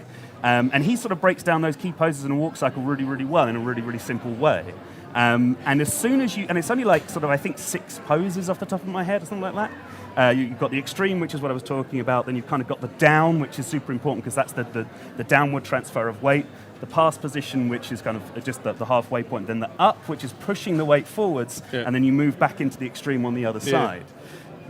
And he sort of breaks down those key poses in a walk cycle really, really well in a really, really simple way. And as soon as and it's only like sort of, I think 6 poses off the top of my head or something like that. You've got the extreme, which is what I was talking about. Then you've kind of got the down, which is super important because that's the downward transfer of weight. The pass position, which is kind of just the halfway point. Then the up, which is pushing the weight forwards. Yeah. And then you move back into the extreme on the other side.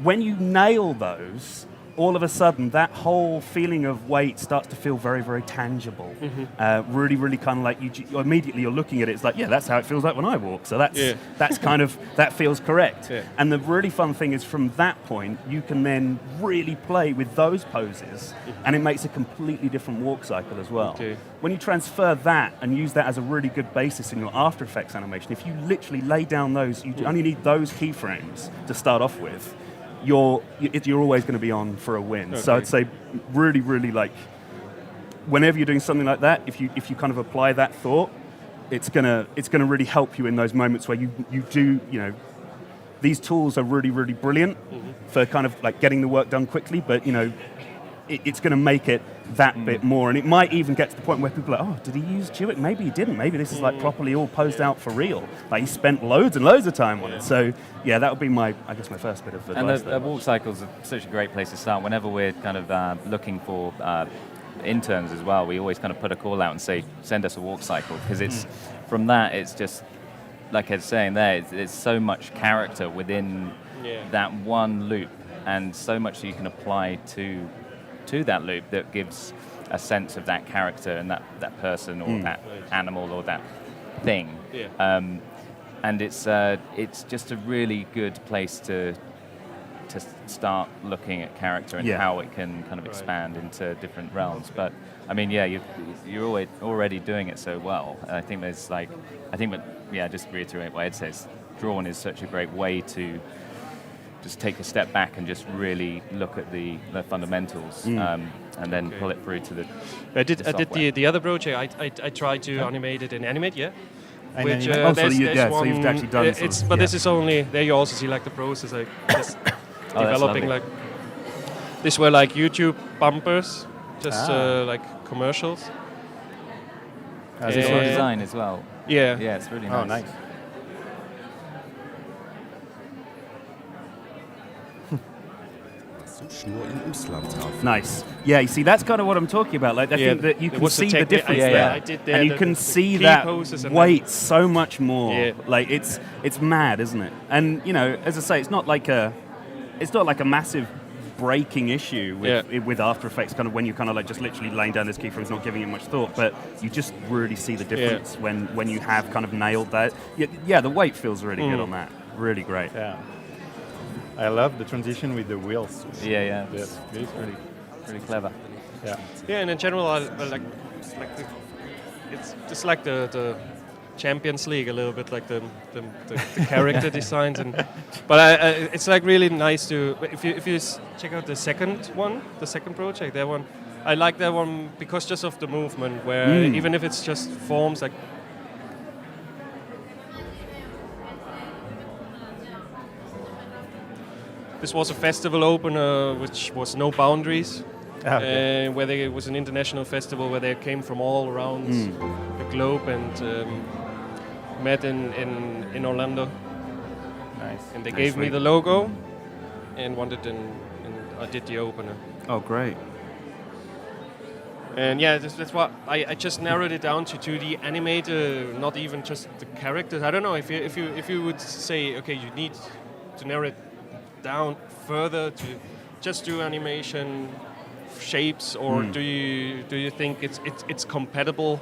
When you nail those, all of a sudden, that whole feeling of weight starts to feel very, very tangible. Mm-hmm. Really, really kind of like immediately you're looking at it. It's like, yeah, that's how it feels like when I walk. So that's kind of, that feels correct. Yeah. And the really fun thing is from that point, you can then really play with those poses, and it makes a completely different walk cycle as well. Okay. When you transfer that and use that as a really good basis in your After Effects animation, if you literally lay down those, you only need those keyframes to start off with. You're always going to be on for a win. Okay. So I'd say really, really like, whenever you're doing something like that, if you kind of apply that thought, it's gonna really help you in those moments where you do, these tools are really, really brilliant for kind of like getting the work done quickly, but it's going to make it that bit more, and it might even get to the point where people are like, oh, did he use Jewett? Maybe he didn't. Maybe this is like properly all posed out for real. Like he spent loads and loads of time on it. So yeah, that would be my first bit of advice. And the walk cycles are such a great place to start. Whenever we're kind of looking for interns as well, we always kind of put a call out and say, send us a walk cycle, because it's from that, it's just like Ed's saying there, it's so much character within that one loop, and so much that you can apply to that loop that gives a sense of that character and that person or that animal or that thing. Yeah. And it's just a really good place to start looking at character and how it can kind of expand into different realms. But I mean, you're already doing it so well. And I think just to reiterate what Ed says, drawn is such a great way to just take a step back and just really look at the fundamentals, and then pull it through to the. I did the other project. I tried to animate it in Animade, which so you've actually done. This is only there. You also see like the process, like just developing like. These were like YouTube bumpers, just like commercials. Is this your design as well? Yeah. Yeah, it's really nice. Oh, nice. Nice. Yeah, you see, that's kind of what I'm talking about. Like, I think that you can see the difference there. I did there, and you can see that weight so much more. Yeah. Like, it's mad, isn't it? And, as I say, it's not like a massive breaking issue with After Effects, kind of when you're kind of like just literally laying down this keyframes, not giving it much thought, but you just really see the difference when you have kind of nailed that. Yeah, the weight feels really good on that. Really great. Yeah. I love the transition with the wheels. Yeah. It's really, really clever. Yeah. Yeah, and in general, I like it's just like the Champions League a little bit, like the character designs, but it's like really nice to if you check out the second project, that one, I like that one because just of the movement, where even if it's just forms like. This was a festival opener, which was no boundaries, where it was an international festival where they came from all around the globe and met in Orlando. Nice. And they gave me the logo and I did the opener. Oh, great. And yeah, that's what I just narrowed it down to the animator, not even just the characters. I don't know if you would say, okay, you need to narrow it down further to just do animation shapes, or do you think it's compatible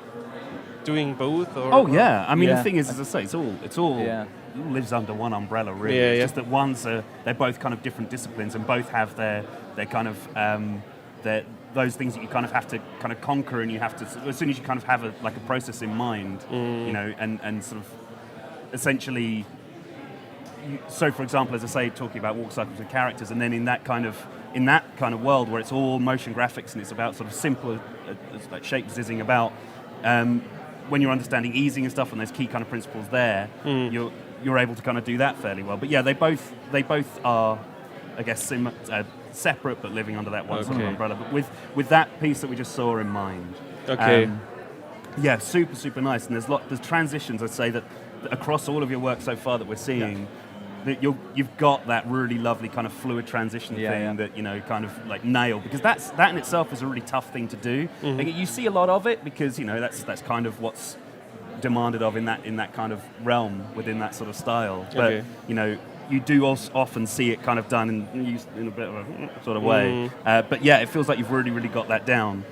doing both? Or, oh yeah, I mean the thing is, as I say, it's all it all lives under one umbrella really. It's just that they're both kind of different disciplines and both have their kind of those things that you kind of have to kind of conquer, and you have to, as soon as you kind of have a process in mind, you know, and sort of essentially. So, for example, as I say, talking about walk cycles with characters, and then in that kind of world where it's all motion graphics and it's about sort of simpler like shape zizzing about, when you're understanding easing and stuff and there's key kind of principles there, you're able to kind of do that fairly well. But yeah, they both are, I guess, separate but living under that one sort of umbrella. But with that piece that we just saw in mind, yeah, super nice. And there's transitions, I'd say, that across all of your work so far that we're seeing. That you've got that really lovely kind of fluid transition thing that, you know, kind of like nail, because that in itself is a really tough thing to do. Like, you see a lot of it because, you know, that's kind of what's demanded of in that kind of realm within that sort of style. But you know, you do also often see it kind of done in a bit of a sort of way. But yeah, it feels like you've really got that down.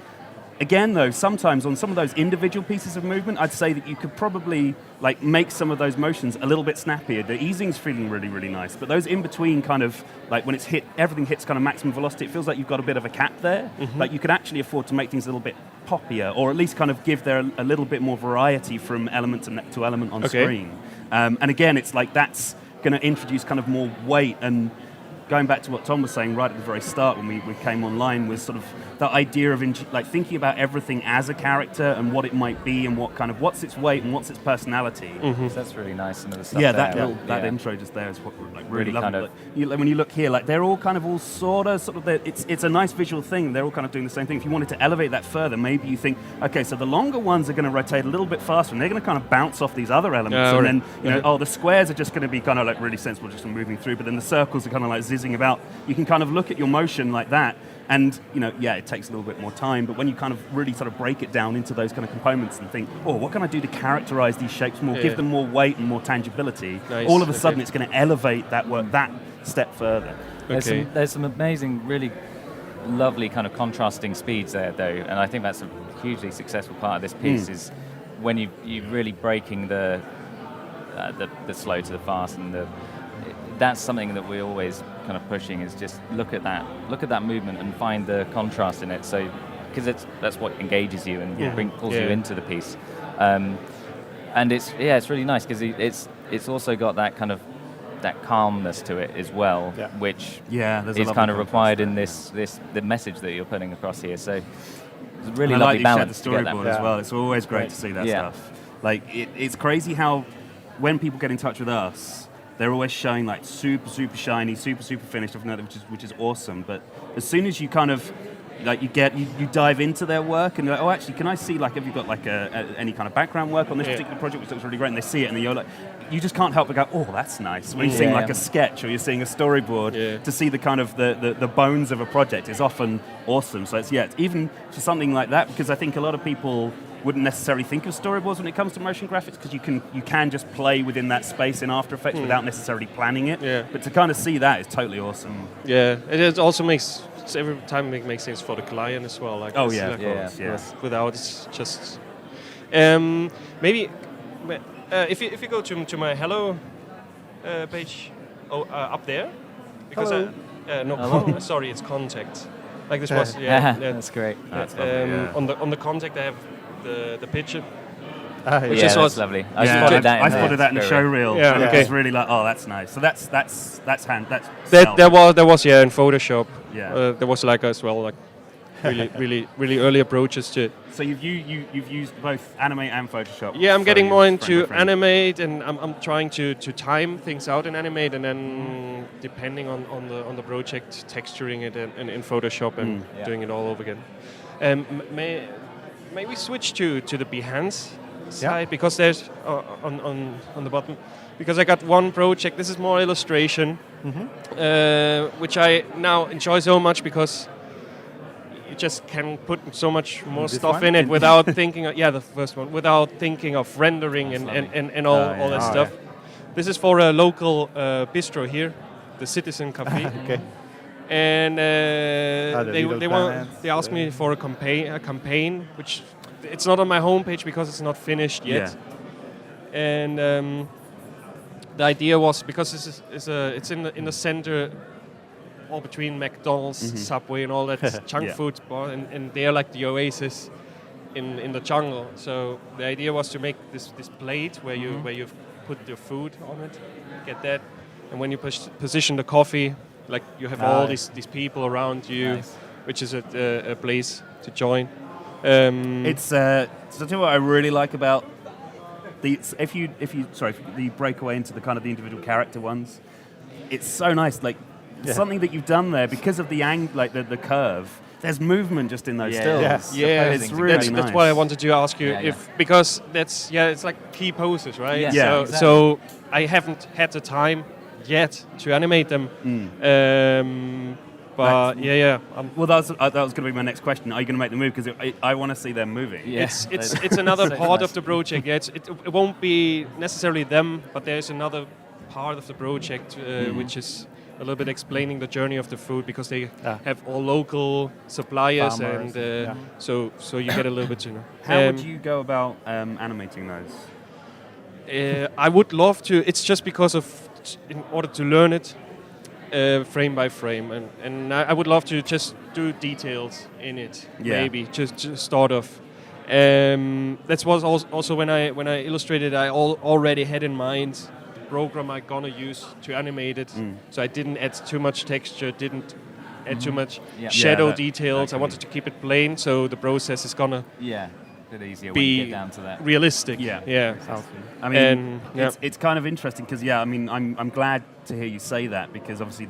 Again, though, sometimes on some of those individual pieces of movement, I'd say that you could probably like make some of those motions a little bit snappier. The easing's feeling really nice, but those in between kind of like when it's everything hits kind of maximum velocity, it feels like you've got a bit of a cap there. Like you could actually afford to make things a little bit poppier, or at least kind of give there a little bit more variety from element to element on screen. And again, it's like that's going to introduce kind of more weight. And going back to what Tom was saying right at the very start when we came online, was sort of that idea of like thinking about everything as a character and what it might be and what's its weight and what's its personality. So that's really nice. Some of the stuff that intro just there is what like really lovely. Like, when you look here, like they're all kind of all sort of it's a nice visual thing. They're all kind of doing the same thing. If you wanted to elevate that further, maybe you think, okay, so the longer ones are going to rotate a little bit faster and they're going to kind of bounce off these other elements, and then you know, the squares are just going to be kind of like really sensible, just moving through, but then the circles are kind of like zizzing about. You can kind of look at your motion like that, and you know, it takes a little bit more time, but when you kind of really sort of break it down into those kind of components and think, what can I do to characterize these shapes more, give them more weight and more tangibility, all of a sudden it's going to elevate that work that step further. There's some amazing, really lovely kind of contrasting speeds there, though, and I think that's a hugely successful part of this piece is when you're really breaking the slow to the fast, and that's something that we're always kind of pushing, is just look at that movement and find the contrast in it. So, because that's what engages you and pulls you into the piece. And it's really nice because it's also got that kind of that calmness to it as well, which is kind of required in the message that you're putting across here. So it's a really lovely balance. I like the storyboard as well. It's always great to see that stuff. Like it's crazy how when people get in touch with us, they're always showing like super shiny, super finished, which is awesome. But as soon as you kind of like you dive into their work and you're like, oh, actually, can I see like have you got like any kind of background work on this particular project which looks really great? And they see it and you're like, you just can't help but go, oh, that's nice. When you're seeing like a sketch or you're seeing a storyboard, to see the kind of the bones of a project is often awesome. So it's even for something like that, because I think a lot of people wouldn't necessarily think of storyboards when it comes to motion graphics, because you can just play within that space in After Effects without necessarily planning it. But to kind of see that is totally awesome. Yeah, it also makes every time it makes sense for the client as well. Like of course. Without it's just maybe if you go to my hello page up there, because sorry, it's contact. Like this was that's great. That's on the contact I have the picture which yeah, was lovely. I spotted that in the show reel. Yeah, okay. It's really like, oh, that's nice. So that's there was in Photoshop. Yeah. There was like as well, like really early approaches to it. So you've used both Animate and Photoshop. Yeah, I'm getting more into Animate, and I'm trying to time things out in Animate, and then depending on the project, texturing it in Photoshop and doing it all over again. May we switch to the Behance side, because there's on the bottom, because I got one project. This is more illustration, which I now enjoy so much because you just can put so much more stuff in it without thinking of, the first one, without thinking of rendering and all that stuff. Yeah. This is for a local bistro here, the Citizen Cafe. Okay. And they asked me for a campaign, which it's not on my homepage because it's not finished yet. Yeah. And the idea was, because this it's in the center, all between McDonald's, Subway, and all that junk food bar, and they're like the oasis in the jungle. So the idea was to make this plate where you put your food on it, get that, and when you position the coffee, like you have all these people around you, which is a place to join. It's something what I really like about if you break away into the kind of the individual character ones. It's so nice, like something that you've done there because of the the curve. There's movement just in those stills. It's really nice. That's why I wanted to ask you because that's it's like key poses, right? Yeah. So I haven't had the time yet to animate them. But well, that was going to be my next question. Are you going to make the move? Because I want to see them moving. Yeah. It's another part of the project. Yeah, it won't be necessarily them, but there's another part of the project which is a little bit explaining the journey of the food, because they have all local suppliers, farmers, and so you get a little bit to know. How would you go about animating those? I would love to. It's just because in order to learn it frame by frame, and I would love to just do details in it, maybe just start off. That was also when I illustrated, I already had in mind program I'm gonna use to animate it, so I didn't add too much texture, didn't add too much shadow details. I wanted to keep it plain, so the process is gonna a bit easier when you get down to that. Realistic. Exactly. I mean, it's kind of interesting because I'm glad to hear you say that, because obviously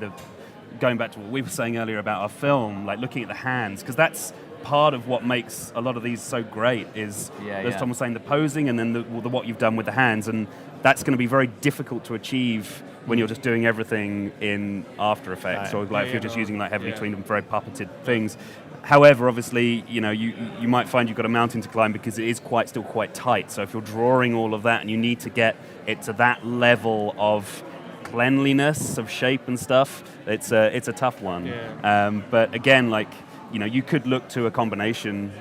going back to what we were saying earlier about our film, like looking at the hands, because that's part of what makes a lot of these so great is, as Tom was saying, the posing, and then the what you've done with the hands, and that's going to be very difficult to achieve when you're just doing everything in After Effects, or like if you're just using like heavily tweaked and very puppeted things. However, obviously, you might find you've got a mountain to climb because it is still quite tight. So if you're drawing all of that and you need to get it to that level of cleanliness of shape and stuff, it's a tough one. But again, like, you could look to a combination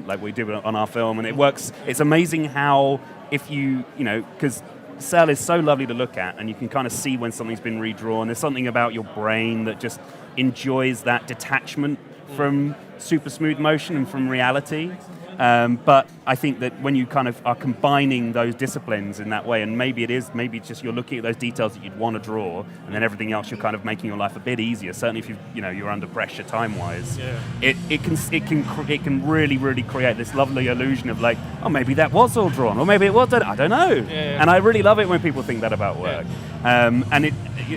like we did on our film, and it works. It's amazing how because cell is so lovely to look at, and you can kind of see when something's been redrawn. There's something about your brain that just enjoys that detachment from super smooth motion and from reality. But I think that when you kind of are combining those disciplines in that way, and maybe it's just you're looking at those details that you'd want to draw, and then everything else you're kind of making your life a bit easier. Certainly if you're under pressure time-wise, it can really create this lovely illusion of like, oh, maybe that was all drawn, or maybe it wasn't. I don't know. And I really love it when people think that about work. And it,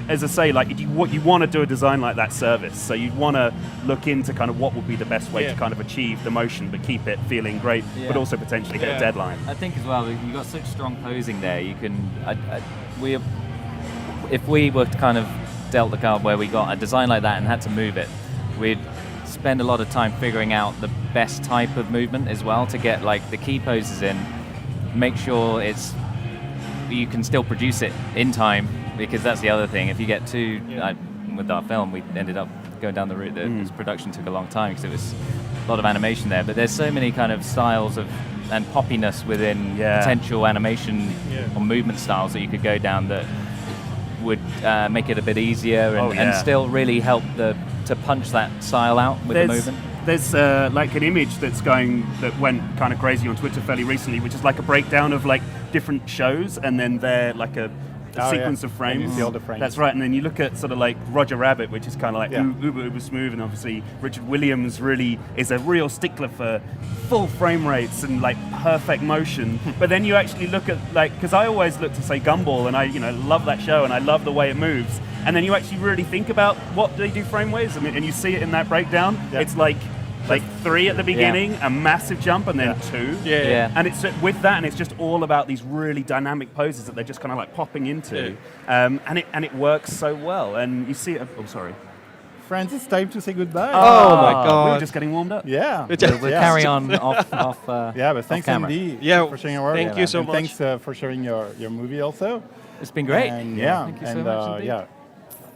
as I say, like you want to do a design like that service, so you'd want to look into kind of what would be the best way to kind of achieve the motion, but keep it feeling great, but also potentially hit a deadline. I think as well, you've got such strong posing there. You can, if we were kind of dealt the card where we got a design like that and had to move it, we'd spend a lot of time figuring out the best type of movement as well to get like the key poses in. Make sure you can still produce it in time, because that's the other thing. If you get too with our film, we ended up going down the route that this production took a long time because it was a lot of animation there. But there's so many kind of styles and poppiness within potential animation or movement styles that you could go down that would make it a bit easier and still really help to punch that style out with the movement. there's like an image that went kind of crazy on Twitter fairly recently, which is like a breakdown of like different shows, and then they're like a sequence of frames. And you see all the frames. That's right, and then you look at sort of like Roger Rabbit, which is kind of like uber smooth, and obviously Richard Williams really is a real stickler for full frame rates and like perfect motion. But then you actually look at like, because I always look to say Gumball, and I love that show and I love the way it moves. And then you actually really think about what they do frame-wise, and you see it in that breakdown. Yeah. It's like 3 at the beginning, a massive jump, and then 2. Yeah. And it's with that, and it's just all about these really dynamic poses that they're just kind of like popping into, and it works so well. And you see it. Oh, sorry. Friends, it's time to say goodbye. Oh my God! We're just getting warmed up. Yeah. We'll carry on off. Yeah, but thanks, Andy, for sharing your work. Thank you so much. Thanks for sharing your movie also. It's been great. And thank you so much. Yeah.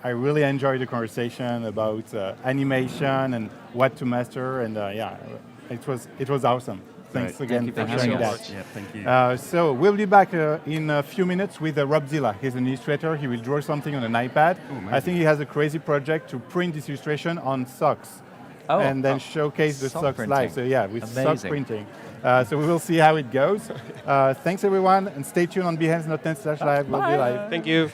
I really enjoyed the conversation about animation and what to master, and it was awesome. Thanks again for sharing that. Yeah, thank you. So we'll be back in a few minutes with Robzilla. He's an illustrator. He will draw something on an iPad. I think he has a crazy project to print this illustration on socks and then showcase the socks live. So with sock printing. So we will see how it goes. Thanks everyone, and stay tuned on Behance.net/live. We'll be live. Thank you.